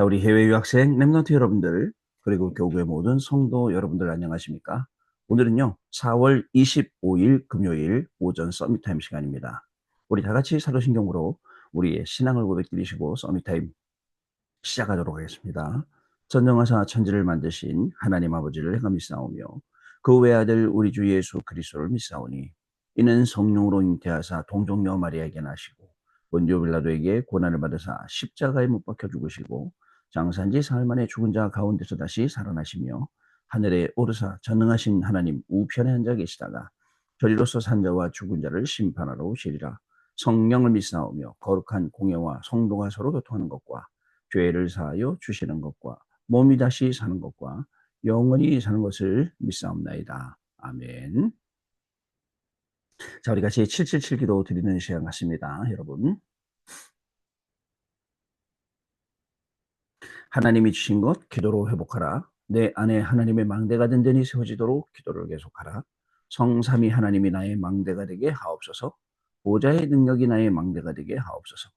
자, 우리 해외 유학생 랩런트 여러분들, 그리고 교구의 모든 성도 여러분들 안녕하십니까? 오늘은요, 4월 25일 금요일 오전 서밋타임 시간입니다. 우리 다 같이 사도신경으로 우리의 신앙을 고백드리시고 서밋타임 시작하도록 하겠습니다. 전능하사 천지를 만드신 하나님 아버지를 행함 믿사오며 그 외아들 우리 주 예수 그리스도를 믿사오니 이는 성령으로 잉태하사 동정녀 마리아에게 나시고 본디오 빌라도에게 고난을 받으사 십자가에 못 박혀 죽으시고 장사한지 사흘 만에 죽은 자 가운데서 다시 살아나시며 하늘에 오르사 전능하신 하나님 우편에 앉아 계시다가 저리로서 산 자와 죽은 자를 심판하러 오시리라. 성령을 믿사오며 거룩한 공예와 성도가 서로 교통하는 것과 죄를 사하여 주시는 것과 몸이 다시 사는 것과 영원히 사는 것을 믿사옵나이다. 아멘. 자, 우리 같이 777 기도 드리는 시간 같습니다. 여러분, 하나님이 주신 것 기도로 회복하라. 내 안에 하나님의 망대가 든든히 세워지도록 기도를 계속하라. 성삼위 하나님이 나의 망대가 되게 하옵소서. 보좌의 능력이 나의 망대가 되게 하옵소서.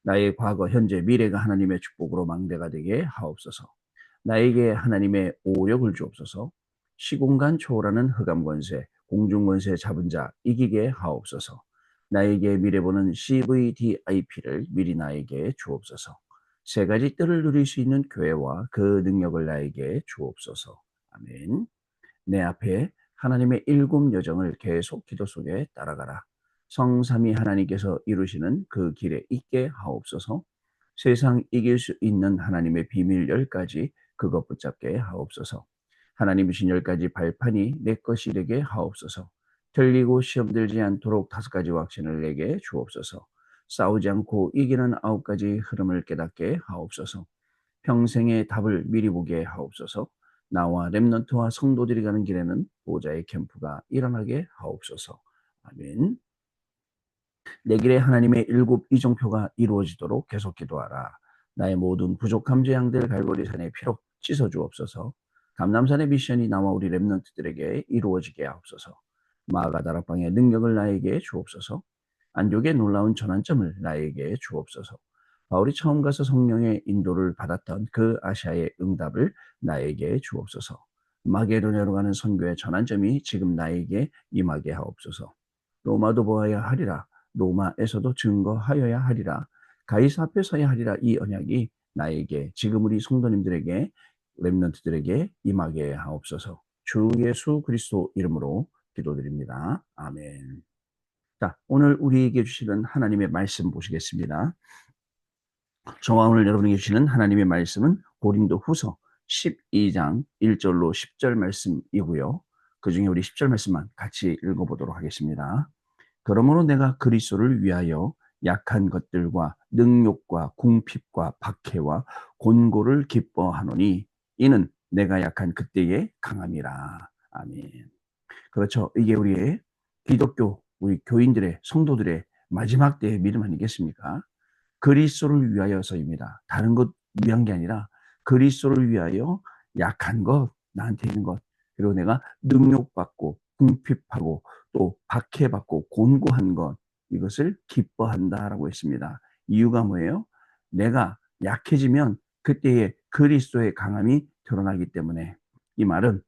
나의 과거, 현재, 미래가 하나님의 축복으로 망대가 되게 하옵소서. 나에게 하나님의 오력을 주옵소서. 시공간 초월하는 흑암 권세, 공중 권세 잡은 자 이기게 하옵소서. 나에게 미래 보는 CVDIP를 미리 나에게 주옵소서. 세 가지 뜰을 누릴 수 있는 교회와 그 능력을 나에게 주옵소서. 아멘. 내 앞에 하나님의 일곱 여정을 계속 기도 속에 따라가라. 성삼위 하나님께서 이루시는 그 길에 있게 하옵소서. 세상 이길 수 있는 하나님의 비밀 10가지 그것 붙잡게 하옵소서. 하나님이 주신 10가지 발판이 내 것이 되게 하옵소서. 틀리고 시험 들지 않도록 5가지 확신을 내게 주옵소서. 싸우지 않고 이기는 9가지 흐름을 깨닫게 하옵소서. 평생의 답을 미리 보게 하옵소서. 나와 렘넌트와 성도들이 가는 길에는 보좌의 캠프가 일어나게 하옵소서. 아멘. 내 길에 하나님의 일곱 이정표가 이루어지도록 계속 기도하라. 나의 모든 부족함 재앙들 갈보리산의 피로 씻어주옵소서. 감남산의 미션이 나와 우리 렘넌트들에게 이루어지게 하옵소서. 마가다락방의 능력을 나에게 주옵소서. 안족의 놀라운 전환점을 나에게 주옵소서. 바울이 처음 가서 성령의 인도를 받았던 그 아시아의 응답을 나에게 주옵소서. 마게도냐로 가는 선교의 전환점이 지금 나에게 임하게 하옵소서. 로마도 보아야 하리라. 로마에서도 증거하여야 하리라. 가이사 앞에 서야 하리라. 이 언약이 나에게 지금 우리 성도님들에게 렘넌트들에게 임하게 하옵소서. 주 예수 그리스도 이름으로 기도드립니다. 아멘. 자, 오늘 우리에게 주시는 하나님의 말씀 보시겠습니다. 저와 오늘 여러분에게 주시는 하나님의 말씀은 고린도 후서 12장 1절로 10절 말씀이고요. 그 중에 우리 10절 말씀만 같이 읽어보도록 하겠습니다. 그러므로 내가 그리스도를 위하여 약한 것들과 능욕과 궁핍과 박해와 곤고를 기뻐하노니 이는 내가 약한 그때의 강함이라. 아멘. 그렇죠. 이게 우리의 기독교, 우리 교인들의 성도들의 마지막 때의 믿음 아니겠습니까? 그리스도를 위하여서입니다. 다른 것 위한 게 아니라 그리스도를 위하여 약한 것, 나한테 있는 것, 그리고 내가 능욕받고 궁핍하고 또 박해받고 곤고한 것, 이것을 기뻐한다라고 했습니다. 이유가 뭐예요? 내가 약해지면 그때의 그리스도의 강함이 드러나기 때문에. 이 말은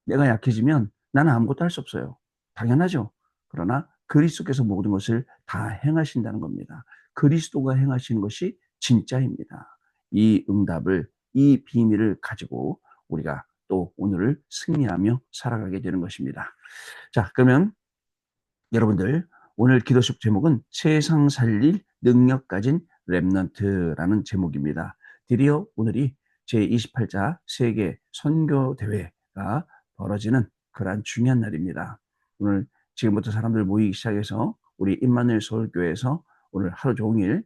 내가 약해지면 나는 아무것도 할 수 없어요. 당연하죠. 그러나 그리스도께서 모든 것을 다 행하신다는 겁니다. 그리스도가 행하시는 것이 진짜입니다. 이 응답을, 이 비밀을 가지고 우리가 또 오늘을 승리하며 살아가게 되는 것입니다. 자, 그러면 여러분들 오늘 기도식 제목은 세상 살릴 능력 가진 렘넌트라는 제목입니다. 드디어 오늘이 제28차 세계 선교대회가 벌어지는 그러한 중요한 날입니다. 오늘 지금부터 사람들 모이기 시작해서 우리 임마누엘 서울교회에서 오늘 하루 종일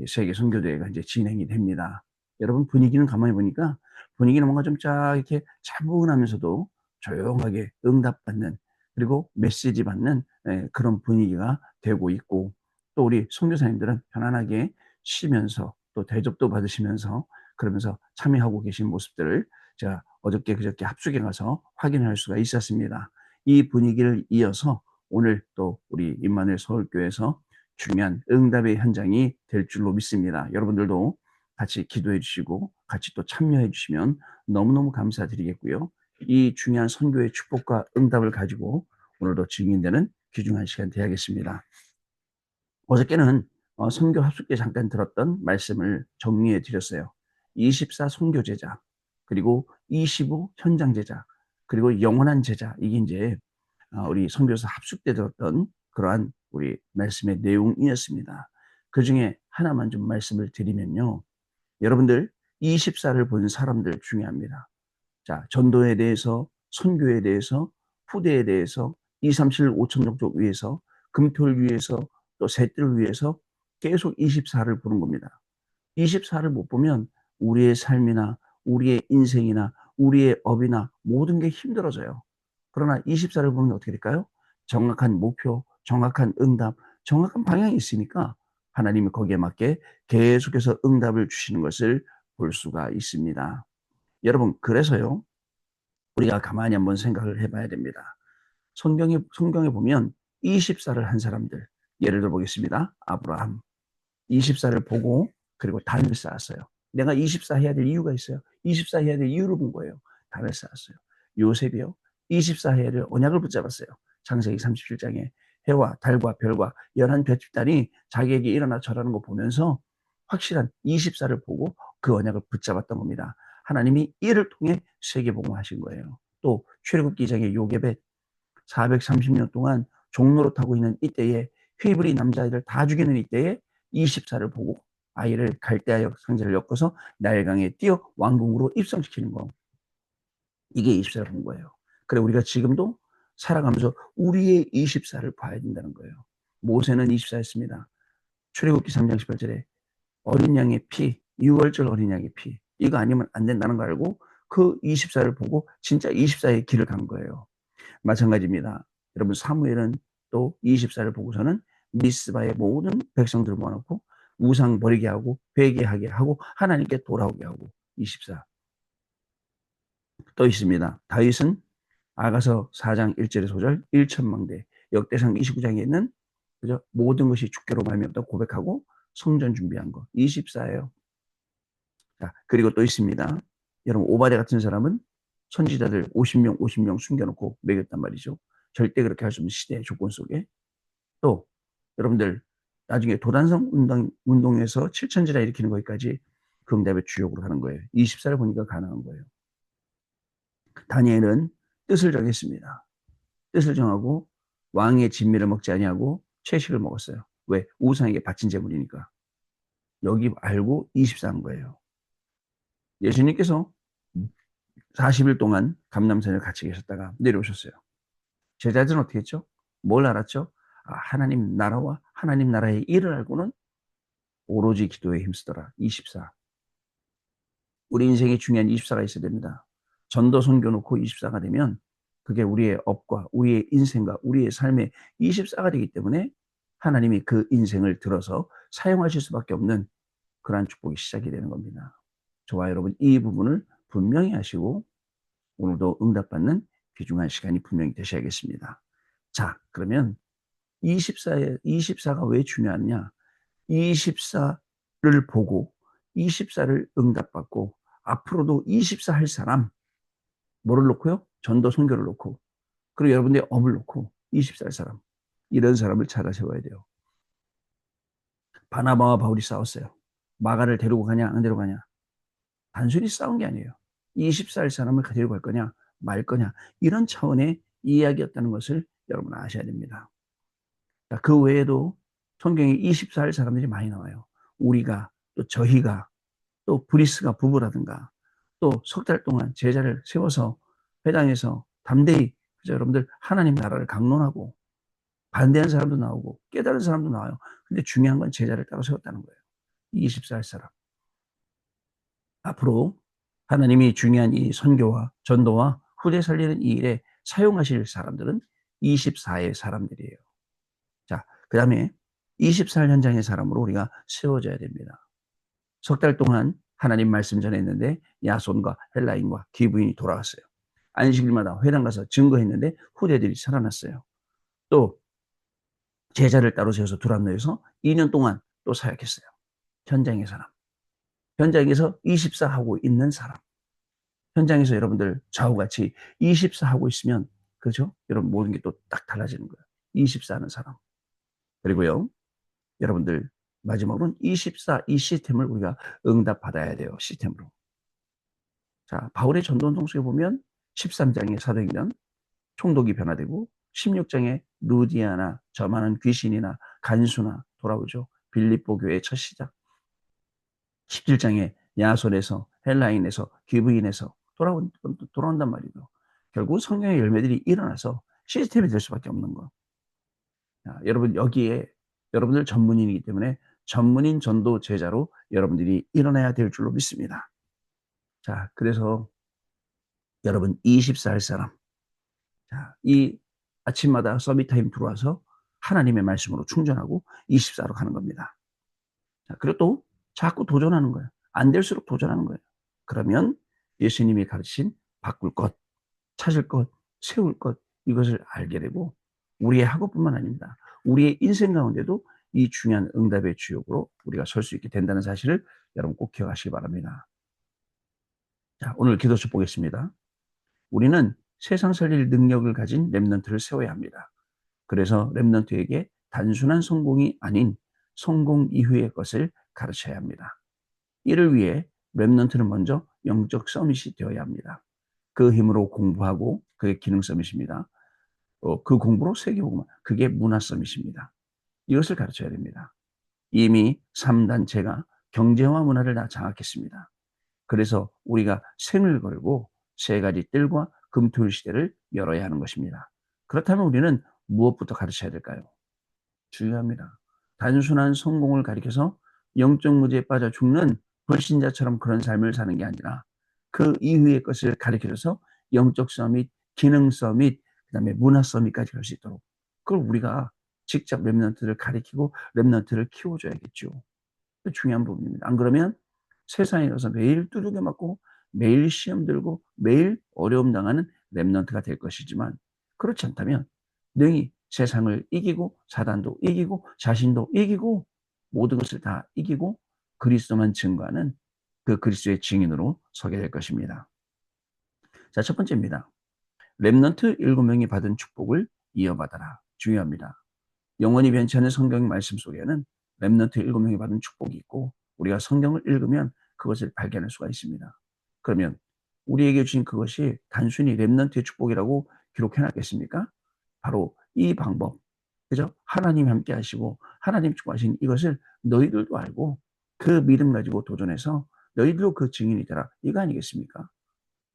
세계 선교대회가 이제 진행이 됩니다. 여러분 분위기는 가만히 보니까 분위기는 뭔가 좀 쫙 이렇게 차분하면서도 조용하게 응답받는 그리고 메시지 받는 그런 분위기가 되고 있고 또 우리 선교사님들은 편안하게 쉬면서 또 대접도 받으시면서 그러면서 참여하고 계신 모습들을 제가 어저께 그저께 합숙에 가서 확인할 수가 있었습니다. 이 분위기를 이어서 오늘 또 우리 임마누엘 서울교회에서 중요한 응답의 현장이 될 줄로 믿습니다. 여러분들도 같이 기도해 주시고 같이 또 참여해 주시면 너무너무 감사드리겠고요. 이 중요한 선교의 축복과 응답을 가지고 오늘도 증인되는 귀중한 시간 되야겠습니다. 어저께는 선교 합숙 때 잠깐 들었던 말씀을 정리해 드렸어요. 24 선교 제자, 그리고 25 현장 제자, 그리고 영원한 제자. 이게 이제 우리 선교사 합숙 때 들었던 그러한 우리 말씀의 내용이었습니다. 그중에 하나만 좀 말씀을 드리면요. 여러분들 24를 본 사람들 중요합니다. 자, 전도에 대해서, 선교에 대해서, 후대에 대해서, 237 5천족족 위해서, 금토를 위해서, 또 셋들을 위해서 계속 24를 보는 겁니다. 24를 못 보면 우리의 삶이나 우리의 인생이나 우리의 업이나 모든 게 힘들어져요. 그러나 24를 보면 어떻게 될까요? 정확한 목표, 정확한 응답, 정확한 방향이 있으니까 하나님이 거기에 맞게 계속해서 응답을 주시는 것을 볼 수가 있습니다. 여러분, 그래서요, 우리가 가만히 한번 생각을 해봐야 됩니다. 성경에 보면 24를 한 사람들, 예를 들어 보겠습니다. 아브라함, 24를 보고 그리고 단을 쌓았어요. 내가 24 해야 될 이유가 있어요. 24 해야 될 이유를 본 거예요. 단을 쌓았어요. 요셉이요. 24 해야 될 언약을 붙잡았어요. 창세기 37장에 해와 달과 별과 11별집단이 자기에게 일어나 절하는 거 보면서 확실한 24를 보고 그 언약을 붙잡았던 겁니다. 하나님이 이를 통해 세계복음하신 거예요. 또 출애굽기 장의 요게벳 430년 동안 종노릇하고 있는 이때에 히브리 남자애들 다 죽이는 이때에 24를 보고 아이를 갈대아 상자를 엮어서 나일강에 띄어 왕궁으로 입성시키는 거. 이게 24를 본 거예요. 그래 우리가 지금도 살아가면서 우리의 24를 봐야 된다는 거예요. 모세는 24였습니다. 출애굽기 3장 18절에 어린 양의 피, 6월절 어린 양의 피, 이거 아니면 안 된다는 거 알고 그 24를 보고 진짜 24의 길을 간 거예요. 마찬가지입니다. 여러분 사무엘은 또 24를 보고서는 미스바의 모든 백성들을 모아놓고 우상 버리게 하고 회개하게 하고 하나님께 돌아오게 하고 24. 또 있습니다. 다윗은 아가서 4장 1절의 소절 1천망대 역대상 29장에 있는 그죠? 모든 것이 주께로 말미암았다고 고백하고 성전 준비한 거 24예요. 자, 그리고 또 있습니다. 여러분 오바댜 같은 사람은 선지자들 50명 숨겨놓고 먹였단 말이죠. 절대 그렇게 할 수 없는 시대의 조건 속에. 또 여러분들 나중에 도단성 운동에서 7천지라 일으키는 거기까지 그 응답의 주역으로 가는 거예요. 24를 보니까 가능한 거예요. 다니엘은 뜻을 정했습니다. 뜻을 정하고 왕의 진미를 먹지 아니하고 채식을 먹었어요. 왜? 우상에게 바친 제물이니까. 여기 알고 24한 거예요. 예수님께서 40일 동안 감람산을 같이 계셨다가 내려오셨어요. 제자들은 어떻게 했죠? 뭘 알았죠? 하나님 나라와 하나님 나라의 일을 알고는 오로지 기도에 힘쓰더라. 24. 우리 인생에 중요한 24가 있어야 됩니다. 전도 선교 놓고 24가 되면 그게 우리의 업과 우리의 인생과 우리의 삶의 24가 되기 때문에 하나님이 그 인생을 들어서 사용하실 수밖에 없는 그러한 축복이 시작이 되는 겁니다. 저와 여러분 이 부분을 분명히 하시고 오늘도 응답받는 귀중한 시간이 분명히 되셔야겠습니다. 자, 그러면 24가 왜 중요하냐? 24를 보고 24를 응답받고 앞으로도 24 할 사람 뭐를 놓고요? 전도 선교를 놓고 그리고 여러분들의 업을 놓고 24 할 사람 이런 사람을 찾아 세워야 돼요. 바나바와 바울이 싸웠어요. 마가를 데리고 가냐 안 데리고 가냐. 단순히 싸운 게 아니에요. 24살 사람을 데리고 갈 거냐 말 거냐 이런 차원의 이야기였다는 것을 여러분 아셔야 됩니다. 그 외에도 성경에 24살 사람들이 많이 나와요. 우리가 또 저희가 또 브리스가 부부라든가 또 석 달 동안 제자를 세워서 회당에서 담대히 그죠? 여러분들 하나님 나라를 강론하고 반대하는 사람도 나오고 깨달은 사람도 나와요. 근데 중요한 건 제자를 따로 세웠다는 거예요. 24살 사람. 앞으로 하나님이 중요한 이 선교와 전도와 후대 살리는 이 일에 사용하실 사람들은 24의 사람들이에요. 자, 그 다음에 24 현장의 사람으로 우리가 세워져야 됩니다. 석 달 동안 하나님 말씀 전했는데 야손과 헬라인과 기부인이 돌아왔어요. 안식일마다 회당 가서 증거했는데 후대들이 살아났어요. 또 제자를 따로 세워서 두란노에서 2년 동안 또 사역했어요. 현장의 사람. 현장에서 24 하고 있는 사람. 현장에서 여러분들 저하고 같이 24 하고 있으면, 그죠? 여러분 모든 게 또 딱 달라지는 거예요. 24 하는 사람. 그리고요, 여러분들 마지막으로는 24 이 시스템을 우리가 응답받아야 돼요. 시스템으로. 자, 바울의 전도운동 속에 보면 13장의 사도행전 총독이 변화되고 16장에 루디아나 저 많은 귀신이나 간수나 돌아오죠. 빌립보 교회의 첫 시작. 17장에 야손에서 헬라인에서 귀부인에서 돌아온단 말이죠. 결국 성령의 열매들이 일어나서 시스템이 될 수밖에 없는 거. 자, 여러분 여기에 여러분들 전문인이기 때문에 전문인 전도 제자로 여러분들이 일어나야 될 줄로 믿습니다. 자, 그래서 여러분 24할 사람. 자, 이 아침마다 서밋타임 들어와서 하나님의 말씀으로 충전하고 24로 가는 겁니다. 자, 그리고 또 자꾸 도전하는 거예요. 안 될수록 도전하는 거예요. 그러면 예수님이 가르치신 바꿀 것, 찾을 것, 세울 것, 이것을 알게 되고 우리의 학업뿐만 아닙니다. 우리의 인생 가운데도 이 중요한 응답의 주역으로 우리가 설 수 있게 된다는 사실을 여러분 꼭 기억하시기 바랍니다. 자, 오늘 기도서 보겠습니다. 우리는 세상 살릴 능력을 가진 렘넌트를 세워야 합니다. 그래서 렘넌트에게 단순한 성공이 아닌 성공 이후의 것을 가르쳐야 합니다. 이를 위해 렘넌트는 먼저 영적 서밋이 되어야 합니다. 그 힘으로 공부하고 그게 기능 서밋입니다. 그 공부로 세계복음, 그게 문화 서밋입니다. 이것을 가르쳐야 됩니다. 이미 3단체가 경제와 문화를 다 장악했습니다. 그래서 우리가 생을 걸고 세 가지 뜰과 금토일 시대를 열어야 하는 것입니다. 그렇다면 우리는 무엇부터 가르쳐야 될까요? 중요합니다. 단순한 성공을 가리켜서 영적 무지에 빠져 죽는 불신자처럼 그런 삶을 사는 게 아니라 그 이후의 것을 가리켜서 영적 서밋, 기능 서밋, 그다음에 문화 서밋까지 갈 수 있도록 그걸 우리가 직접 렘넌트를 가리키고 렘넌트를 키워줘야겠죠. 중요한 부분입니다. 안 그러면 세상에 가서 매일 두들겨 맞고 매일 시험 들고 매일 어려움 당하는 렘넌트가 될 것이지만 그렇지 않다면 능히 세상을 이기고 사단도 이기고 자신도 이기고 모든 것을 다 이기고 그리스도만 증거하는 그 그리스도의 증인으로 서게 될 것입니다. 자, 첫 번째입니다. 렘넌트 7명이 받은 축복을 이어받아라. 중요합니다. 영원히 변치 않은 성경 말씀 속에는 렘넌트 7명이 받은 축복이 있고 우리가 성경을 읽으면 그것을 발견할 수가 있습니다. 그러면 우리에게 주신 그것이 단순히 렘넌트의 축복이라고 기록해 놨겠습니까? 바로 이 방법, 그죠? 하나님 함께 하시고 하나님 축복하신 이것을 너희들도 알고 그 믿음 가지고 도전해서 너희들도 그 증인이 되라. 이거 아니겠습니까?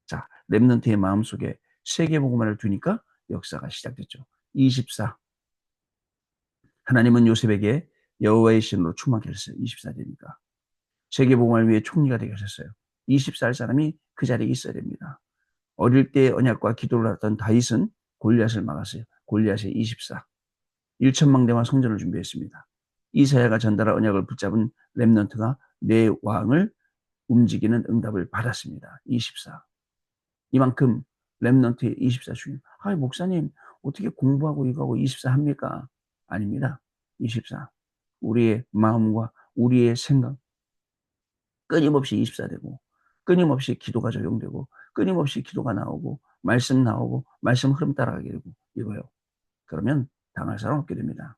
자, 렘넌트의 마음속에 세계복음화를 두니까 역사가 시작됐죠. 24. 하나님은 요셉에게 여호와의 신으로 충만케 하셨어요. 24되니까. 세계복음을 위해 총리가 되게 하셨어요. 24살 사람이 그 자리에 있어야 됩니다. 어릴 때 언약과 기도를 하던 다윗은 골리앗을 막았어요. 골리앗의 24. 1천망대와 성전을 준비했습니다. 이사야가 전달한 언약을 붙잡은 렘넌트가 내 왕을 움직이는 응답을 받았습니다. 24. 이만큼 렘넌트의 24 중에 목사님 어떻게 공부하고 이거하고 24 합니까? 아닙니다. 24. 우리의 마음과 우리의 생각 끊임없이 24 되고 끊임없이 기도가 적용되고 끊임없이 기도가 나오고 말씀 흐름 따라가게 되고 이거요. 그러면 당할 사람 없게 됩니다.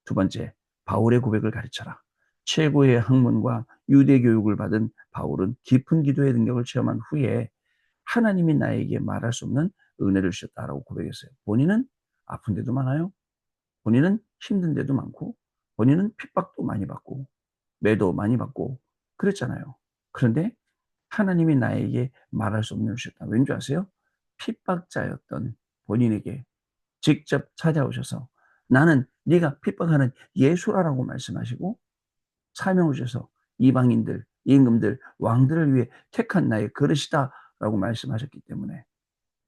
두 번째, 바울의 고백을 가르쳐라. 최고의 학문과 유대 교육을 받은 바울은 깊은 기도의 능력을 체험한 후에 하나님이 나에게 말할 수 없는 은혜를 주셨다라고 고백했어요. 본인은 아픈 데도 많아요. 본인은 힘든 데도 많고 본인은 핍박도 많이 받고 매도 많이 받고 그랬잖아요. 그런데 하나님이 나에게 말할 수 없는 은혜를 주셨다. 왠지 아세요? 핍박자였던 본인에게 직접 찾아오셔서 나는 네가 핍박하는 예수라라고 말씀하시고 사명을 주셔서 이방인들, 임금들, 왕들을 위해 택한 나의 그릇이다라고 말씀하셨기 때문에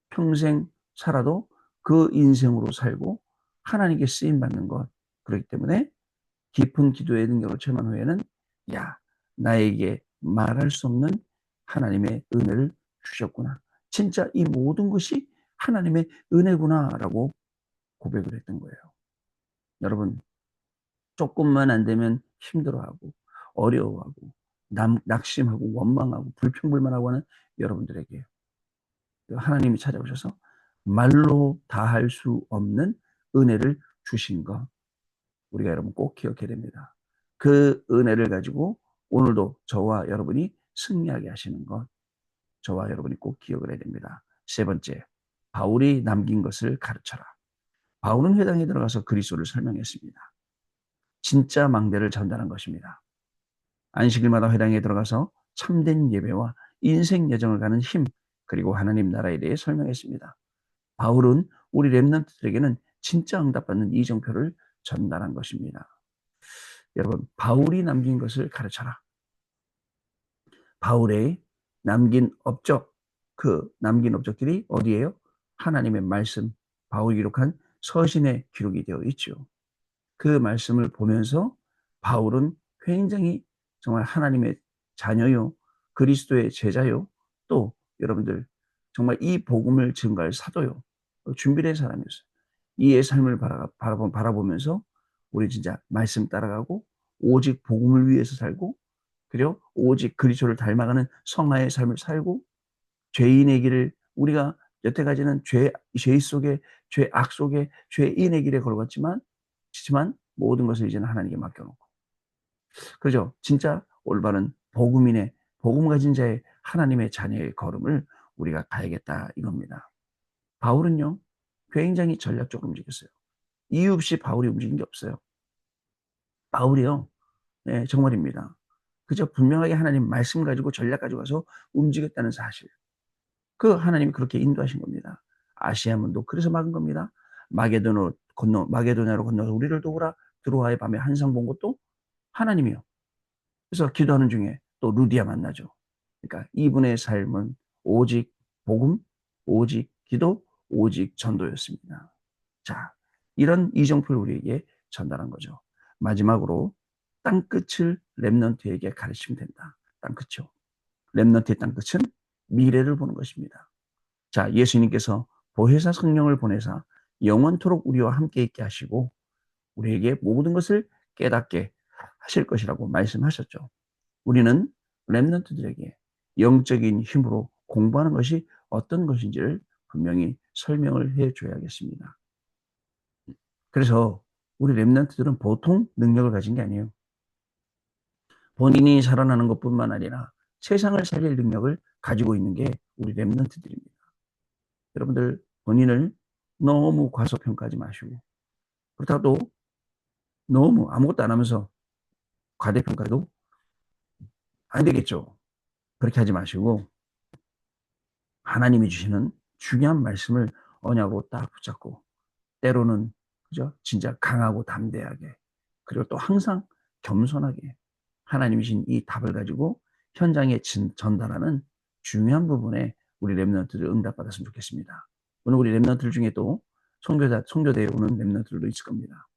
평생 살아도 그 인생으로 살고 하나님께 쓰임 받는 것. 그렇기 때문에 깊은 기도의 능력을 체험한 후에는 야, 나에게 말할 수 없는 하나님의 은혜를 주셨구나. 진짜 이 모든 것이 하나님의 은혜구나라고 고백을 했던 거예요. 여러분, 조금만 안 되면 힘들어하고 어려워하고 낙심하고 원망하고 불평불만하고 하는 여러분들에게 하나님이 찾아오셔서 말로 다 할 수 없는 은혜를 주신 것, 우리가 여러분 꼭 기억해야 됩니다. 그 은혜를 가지고 오늘도 저와 여러분이 승리하게 하시는 것, 저와 여러분이 꼭 기억을 해야 됩니다. 세 번째, 바울이 남긴 것을 가르쳐라. 바울은 회당에 들어가서 그리스도를 설명했습니다. 진짜 망대를 전달한 것입니다. 안식일마다 회당에 들어가서 참된 예배와 인생 여정을 가는 힘, 그리고 하나님 나라에 대해 설명했습니다. 바울은 우리 렘넌트들에게는 진짜 응답받는 이정표를 전달한 것입니다. 여러분, 바울이 남긴 것을 가르쳐라. 바울의 남긴 업적, 그 남긴 업적들이 어디예요? 하나님의 말씀, 바울이 기록한 서신에 기록이 되어 있죠. 그 말씀을 보면서 바울은 굉장히 정말 하나님의 자녀요, 그리스도의 제자요, 또 여러분들 정말 이 복음을 증거할 사도요, 준비된 사람이었어요. 이의 삶을 바라보면서 우리 진짜 말씀 따라가고 오직 복음을 위해서 살고, 그리고 오직 그리스도를 닮아가는 성화의 삶을 살고, 죄인의 길을 우리가 여태까지는 죄 속에, 죄악 속에, 죄인의 길에 걸어갔지만 모든 것을 이제는 하나님께 맡겨놓고, 그죠? 진짜 올바른 복음인의, 복음 가진 자의 하나님의 자녀의 걸음을 우리가 가야겠다 이겁니다. 바울은요, 굉장히 전략적으로 움직였어요. 이유 없이 바울이 움직인 게 없어요. 바울이요, 네, 정말입니다. 그저 분명하게 하나님 말씀 가지고 전략 가지고 가서 움직였다는 사실. 그 하나님이 그렇게 인도하신 겁니다. 아시아 문도 그래서 막은 겁니다. 마게도냐로 건너서 우리를 도우라. 드로아의 밤에 한상 본 것도 하나님이요. 그래서 기도하는 중에 또 루디아 만나죠. 그러니까 이분의 삶은 오직 복음, 오직 기도, 오직 전도였습니다. 자, 이런 이정표를 우리에게 전달한 거죠. 마지막으로 땅끝을 렘넌트에게 가르치면 된다. 땅끝이요. 렘넌트의 땅끝은 미래를 보는 것입니다. 자, 예수님께서 보혜사 성령을 보내사 영원토록 우리와 함께 있게 하시고 우리에게 모든 것을 깨닫게 하실 것이라고 말씀하셨죠. 우리는 렘넌트들에게 영적인 힘으로 공부하는 것이 어떤 것인지를 분명히 설명을 해줘야겠습니다. 그래서 우리 렘넌트들은 보통 능력을 가진 게 아니에요. 본인이 살아나는 것뿐만 아니라 세상을 살릴 능력을 가지고 있는 게 우리 렘넌트들입니다. 여러분들 본인을 너무 과소평가하지 마시고, 그렇다고 또 너무 아무것도 안 하면서 과대평가도 안 되겠죠. 그렇게 하지 마시고 하나님이 주시는 중요한 말씀을 언약으로 딱 붙잡고, 때로는 그죠? 진짜 강하고 담대하게, 그리고 또 항상 겸손하게 하나님이 주신 이 답을 가지고 현장에 전달하는 중요한 부분에 우리 렘넌트들 응답받았으면 좋겠습니다. 오늘 우리 렘넌트들 중에 또 송교대에 오는 렘넌트들도 있을 겁니다.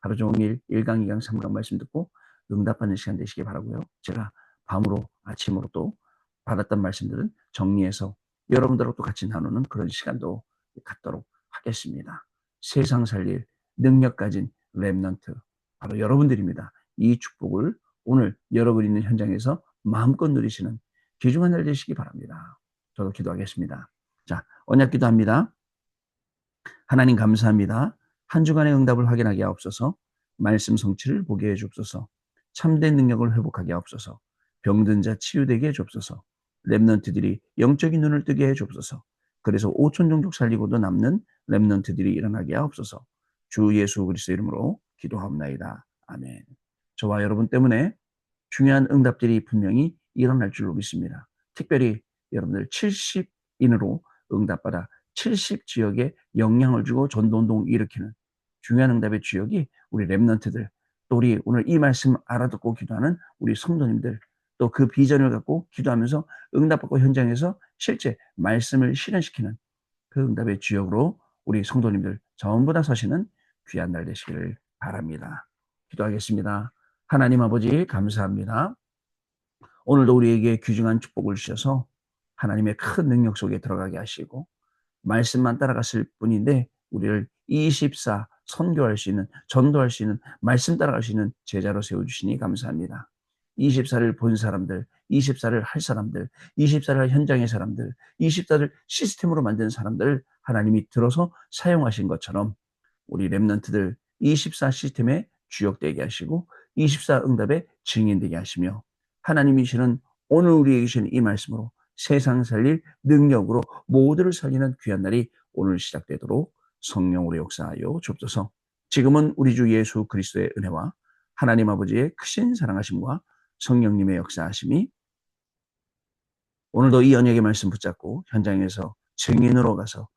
하루 종일 1강, 2강, 3강 말씀 듣고 응답받는 시간 되시기 바라고요. 제가 밤으로 아침으로 또 받았던 말씀들은 정리해서 여러분들하고 또 같이 나누는 그런 시간도 갖도록 하겠습니다. 세상 살릴 능력 가진 렘넌트, 바로 여러분들입니다. 이 축복을 오늘 여러분 있는 현장에서 마음껏 누리시는 귀중한 날 되시기 바랍니다. 저도 기도하겠습니다. 자, 언약 기도합니다. 하나님 감사합니다. 한 주간의 응답을 확인하게 하옵소서. 말씀 성취를 보게 해 주옵소서. 참된 능력을 회복하게 하옵소서. 병든 자 치유되게 해 주옵소서. 렘넌트들이 영적인 눈을 뜨게 해 주옵소서. 그래서 5천 종족 살리고도 남는 렘넌트들이 일어나게 하옵소서. 주 예수 그리스도 이름으로 기도하옵나이다. 아멘. 저와 여러분 때문에 중요한 응답들이 분명히 일어날 줄로 믿습니다. 특별히 여러분들 70인으로 응답받아 70지역에 영향을 주고 전도운동 일으키는 중요한 응답의 주역이 우리 렘넌트들, 또 우리 오늘 이 말씀 알아듣고 기도하는 우리 성도님들, 또 그 비전을 갖고 기도하면서 응답받고 현장에서 실제 말씀을 실현시키는 그 응답의 주역으로 우리 성도님들 전부 다 서시는 귀한 날 되시기를 바랍니다. 기도하겠습니다. 하나님 아버지 감사합니다. 오늘도 우리에게 귀중한 축복을 주셔서 하나님의 큰 능력 속에 들어가게 하시고 말씀만 따라갔을 뿐인데 우리를 24 선교할 수 있는, 전도할 수 있는, 말씀 따라갈 수 있는 제자로 세워주시니 감사합니다. 24를 본 사람들, 24를 할 사람들, 24를 현장의 사람들, 24를 시스템으로 만든 사람들을 하나님이 들어서 사용하신 것처럼 우리 렘넌트들 24 시스템에 주역되게 하시고 24 응답의 증인되게 하시며 하나님이 주시는 오늘 우리에게 주신 이 말씀으로 세상 살릴 능력으로 모두를 살리는 귀한 날이 오늘 시작되도록 성령으로 역사하여 주옵소서. 지금은 우리 주 예수 그리스도의 은혜와 하나님 아버지의 크신 사랑하심과 성령님의 역사하심이 오늘도 이 언약의 말씀 붙잡고 현장에서 증인으로 가서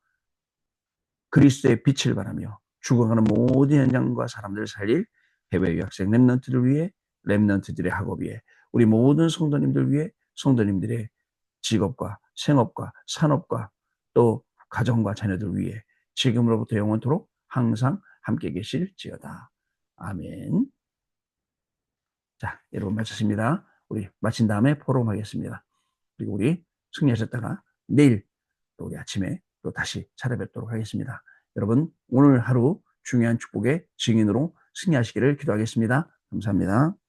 그리스도의 빛을 바라며 죽어가는 모든 현장과 사람들을 살릴 해외 유학생 렘넌트들 위해 렘넌트들의 학업 위해 우리 모든 성도님들 위해 성도님들의 직업과 생업과 산업과 또 가정과 자녀들 위해 지금으로부터 영원토록 항상 함께 계실지어다. 아멘. 자, 여러분 마쳤습니다. 우리 마친 다음에 포럼하겠습니다. 그리고 우리 승리하셨다가 내일 또 우리 아침에 또 다시 찾아뵙도록 하겠습니다. 여러분 오늘 하루 중요한 축복의 증인으로 승리하시기를 기도하겠습니다. 감사합니다.